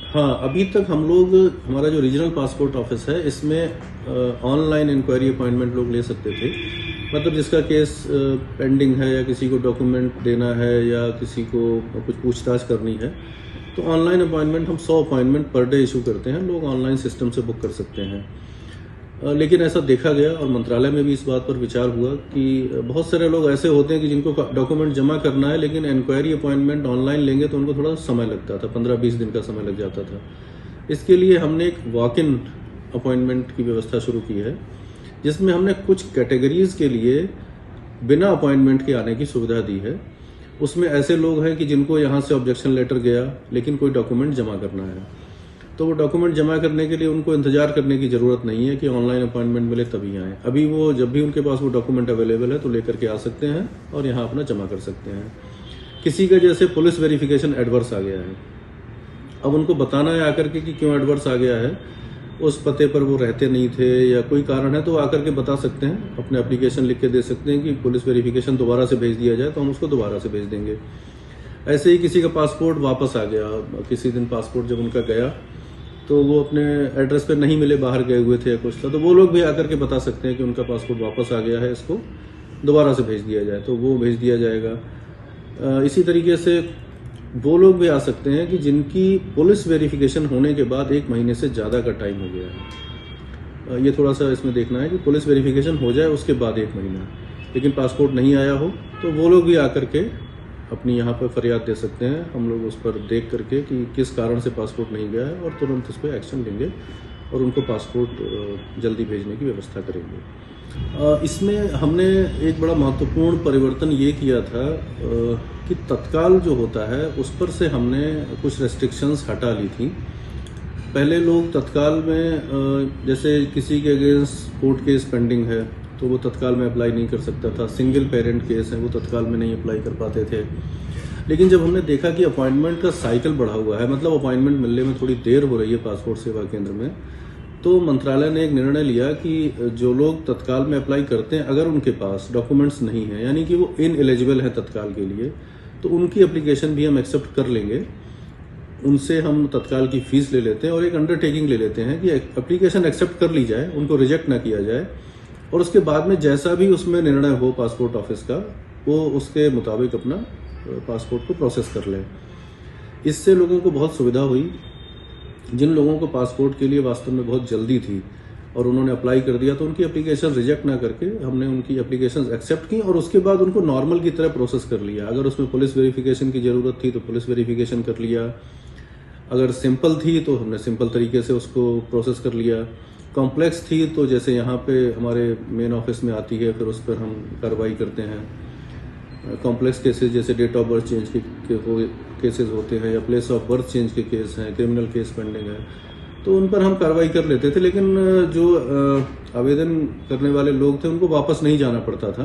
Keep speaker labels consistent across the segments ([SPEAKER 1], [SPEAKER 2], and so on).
[SPEAKER 1] हाँ, अभी तक हम लोग हमारा जो रीजनल पासपोर्ट ऑफिस है इसमें ऑनलाइन इंक्वायरी अपॉइंटमेंट लोग ले सकते थे। मतलब जिसका केस पेंडिंग है या किसी को डॉक्यूमेंट देना है या किसी को कुछ पूछताछ करनी है, तो ऑनलाइन अपॉइंटमेंट हम 100 अपॉइंटमेंट पर डे इशू करते हैं। लोग ऑनलाइन सिस्टम से बुक कर सकते हैं। लेकिन ऐसा देखा गया और मंत्रालय में भी इस बात पर विचार हुआ कि बहुत सारे लोग ऐसे होते हैं कि जिनको डॉक्यूमेंट जमा करना है, लेकिन इंक्वायरी अपॉइंटमेंट ऑनलाइन लेंगे तो उनको थोड़ा समय लगता था, 15-20 दिन का समय लग जाता था। इसके लिए हमने एक वॉक इन अपॉइंटमेंट की व्यवस्था शुरू की है, जिसमें हमने कुछ कैटेगरीज के लिए बिना अपॉइंटमेंट के आने की सुविधा दी है। उसमें ऐसे लोग हैं कि जिनको यहाँ से ऑब्जेक्शन लेटर गया लेकिन कोई डॉक्यूमेंट जमा करना है, तो वो डॉक्यूमेंट जमा करने के लिए उनको इंतजार करने की जरूरत नहीं है कि ऑनलाइन अपॉइंटमेंट मिले तभी आए। अभी वो जब भी उनके पास वो डॉक्यूमेंट अवेलेबल है तो लेकर के आ सकते हैं और यहाँ अपना जमा कर सकते हैं। किसी का जैसे पुलिस वेरिफिकेशन एडवर्स आ गया है, अब उनको बताना है आकर के कि क्यों एडवर्स आ गया है, उस पते पर वो रहते नहीं थे या कोई कारण है, तो आकर के बता सकते हैं, अपने एप्लीकेशन लिख के दे सकते हैं कि पुलिस वेरिफिकेशन दोबारा से भेज दिया जाए, तो हम उसको दोबारा से भेज देंगे। ऐसे ही किसी का पासपोर्ट वापस आ गया, किसी दिन पासपोर्ट जब उनका गया तो वो अपने एड्रेस पे नहीं मिले, बाहर गए हुए थे या कुछ था, तो वो लोग भी आकर के बता सकते हैं कि उनका पासपोर्ट वापस आ गया है, इसको दोबारा से भेज दिया जाए, तो वो भेज दिया जाएगा। इसी तरीके से वो लोग भी आ सकते हैं कि जिनकी पुलिस वेरिफिकेशन होने के बाद 1 महीने से ज़्यादा का टाइम हो गया है। ये थोड़ा सा इसमें देखना है कि पुलिस वेरिफिकेशन हो जाए उसके बाद 1 महीना, लेकिन पासपोर्ट नहीं आया हो, तो वो लोग भी आकर के अपनी यहाँ पर फरियाद दे सकते हैं। हम लोग उस पर देख करके कि किस कारण से पासपोर्ट नहीं गया है और तुरंत उस पर एक्शन लेंगे और उनको पासपोर्ट जल्दी भेजने की व्यवस्था करेंगे। इसमें हमने एक बड़ा महत्वपूर्ण परिवर्तन ये किया था कि तत्काल जो होता है उस पर से हमने कुछ रेस्ट्रिक्शंस हटा ली थी। पहले लोग तत्काल में जैसे किसी के अगेंस्ट कोर्ट केस पेंडिंग है तो वो तत्काल में अप्लाई नहीं कर सकता था, सिंगल पेरेंट केस है वो तत्काल में नहीं अप्लाई कर पाते थे। लेकिन जब हमने देखा कि अपॉइंटमेंट का साइकिल बढ़ा हुआ है, मतलब अपॉइंटमेंट मिलने में थोड़ी देर हो रही है पासपोर्ट सेवा केंद्र में, तो मंत्रालय ने एक निर्णय लिया कि जो लोग तत्काल में अप्लाई करते हैं अगर उनके पास डॉक्यूमेंट्स नहीं है, यानी कि वो इनएलिजिबल है तत्काल के लिए, तो उनकी एप्लीकेशन भी हम एक्सेप्ट कर लेंगे। उनसे हम तत्काल की फीस ले लेते हैं और एक अंडरटेकिंग ले लेते हैं कि एप्लीकेशन एक्सेप्ट कर ली जाए, उनको रिजेक्ट ना किया जाए, और उसके बाद में जैसा भी उसमें निर्णय हो पासपोर्ट ऑफिस का, वो उसके मुताबिक अपना पासपोर्ट को प्रोसेस कर लें। इससे लोगों को बहुत सुविधा हुई। जिन लोगों को पासपोर्ट के लिए वास्तव में बहुत जल्दी थी और उन्होंने अप्लाई कर दिया, तो उनकी एप्लीकेशन रिजेक्ट ना करके हमने उनकी एप्लीकेशन एक्सेप्ट की और उसके बाद उनको नॉर्मल की तरह प्रोसेस कर लिया। अगर उसमें पुलिस वेरिफिकेशन की ज़रूरत थी तो पुलिस वेरिफिकेशन कर लिया, अगर सिंपल थी तो हमने सिंपल तरीके से उसको प्रोसेस कर लिया, कॉम्प्लेक्स थी तो जैसे यहाँ पे हमारे मेन ऑफिस में आती है फिर उस पर हम कार्रवाई करते हैं। कॉम्प्लेक्स केसेस जैसे डेट ऑफ बर्थ चेंज के केसेस होते हैं या प्लेस ऑफ बर्थ चेंज के केस हैं, क्रिमिनल केस पेंडिंग है, तो उन पर हम कार्रवाई कर लेते थे। लेकिन जो आवेदन करने वाले लोग थे उनको वापस नहीं जाना पड़ता था,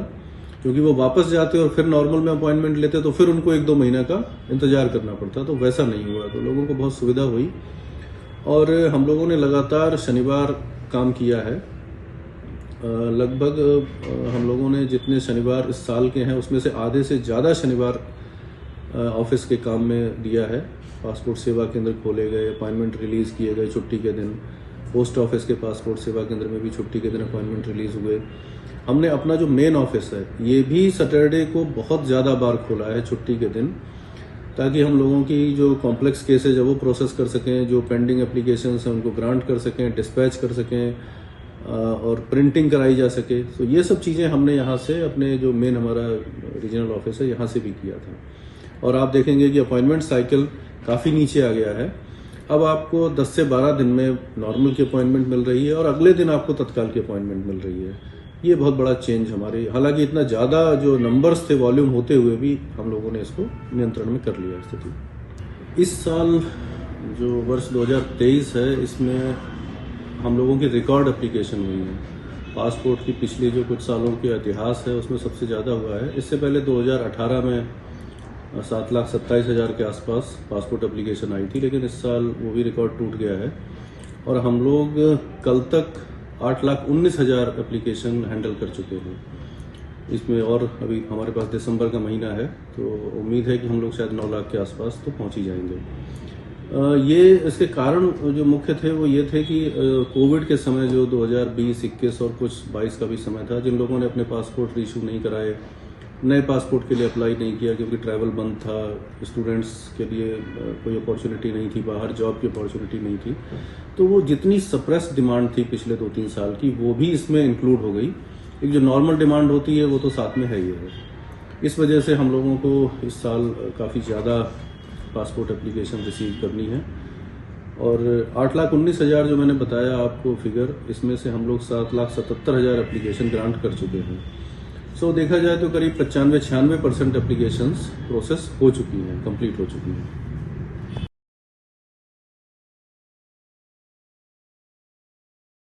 [SPEAKER 1] क्योंकि वो वापस जाते और फिर नॉर्मल में अपॉइंटमेंट लेते तो फिर उनको 1-2 महीना का इंतजार करना पड़ता, तो वैसा नहीं हुआ, तो लोगों को बहुत सुविधा हुई। और हम लोगों ने लगातार शनिवार काम किया है। लगभग हम लोगों ने जितने शनिवार इस साल के हैं उसमें से आधे से ज़्यादा शनिवार ऑफिस के काम में दिया है। पासपोर्ट सेवा केंद्र खोले गए, अपॉइंटमेंट रिलीज़ किए गए छुट्टी के दिन, पोस्ट ऑफिस के पासपोर्ट सेवा केंद्र में भी छुट्टी के दिन अपॉइंटमेंट रिलीज़ हुए। हमने अपना जो मेन ऑफिस है ये भी सैटरडे को बहुत ज़्यादा बार खोला है छुट्टी के दिन, ताकि हम लोगों की जो कॉम्प्लेक्स केसेज है वो प्रोसेस कर सकें, जो पेंडिंग एप्लीकेशंस हैं उनको ग्रांट कर सकें, डिस्पैच कर सकें और प्रिंटिंग कराई जा सके। तो ये सब चीज़ें हमने यहाँ से अपने जो मेन हमारा रीजनल ऑफिस है यहाँ से भी किया था। और आप देखेंगे कि अपॉइंटमेंट साइकिल काफ़ी नीचे आ गया है। अब आपको 10 से 12 दिन में नॉर्मल की अपॉइंटमेंट मिल रही है और अगले दिन आपको तत्काल की अपॉइंटमेंट मिल रही है। ये बहुत बड़ा चेंज हमारे, हालांकि इतना ज़्यादा जो नंबर्स थे वॉल्यूम होते हुए भी हम लोगों ने इसको नियंत्रण में कर लिया स्थिति। इस साल जो वर्ष 2023 है इसमें हम लोगों की रिकॉर्ड एप्लीकेशन हुई है। पासपोर्ट की पिछले जो कुछ सालों के इतिहास है उसमें सबसे ज़्यादा हुआ है। इससे पहले 2018 में 7,27,000 के आसपास पासपोर्ट एप्लीकेशन आई थी, लेकिन इस साल वो भी रिकॉर्ड टूट गया है और हम लोग कल तक 8,19,000 एप्लीकेशन हैंडल कर चुके हैं इसमें। और अभी हमारे पास दिसंबर का महीना है तो उम्मीद है कि हम लोग शायद 9 लाख के आसपास तो पहुंच ही जाएंगे। ये इसके कारण जो मुख्य थे वो ये थे कि कोविड के समय जो 2020, 21 और कुछ 22 का भी समय था, जिन लोगों ने अपने पासपोर्ट इशू नहीं कराए, नए पासपोर्ट के लिए अप्लाई नहीं किया क्योंकि ट्रैवल बंद था, स्टूडेंट्स के लिए कोई अपॉर्चुनिटी नहीं थी, बाहर जॉब की अपॉर्चुनिटी नहीं थी, तो वो जितनी सप्रेस डिमांड थी पिछले 2-3 साल की वो भी इसमें इंक्लूड हो गई। एक जो नॉर्मल डिमांड होती है वो तो साथ में है ही है। इस वजह से हम लोगों को इस साल काफ़ी ज़्यादा पासपोर्ट एप्लीकेशन रिसीव करनी है और 8,19,000 जो मैंने बताया आपको फिगर, इसमें से हम लोग 7,77,000 एप्लीकेशन ग्रांट कर चुके हैं। सो देखा जाए तो करीब 95-96% एप्लीकेशंस प्रोसेस हो चुकी हैं, कंप्लीट हो चुकी हैं।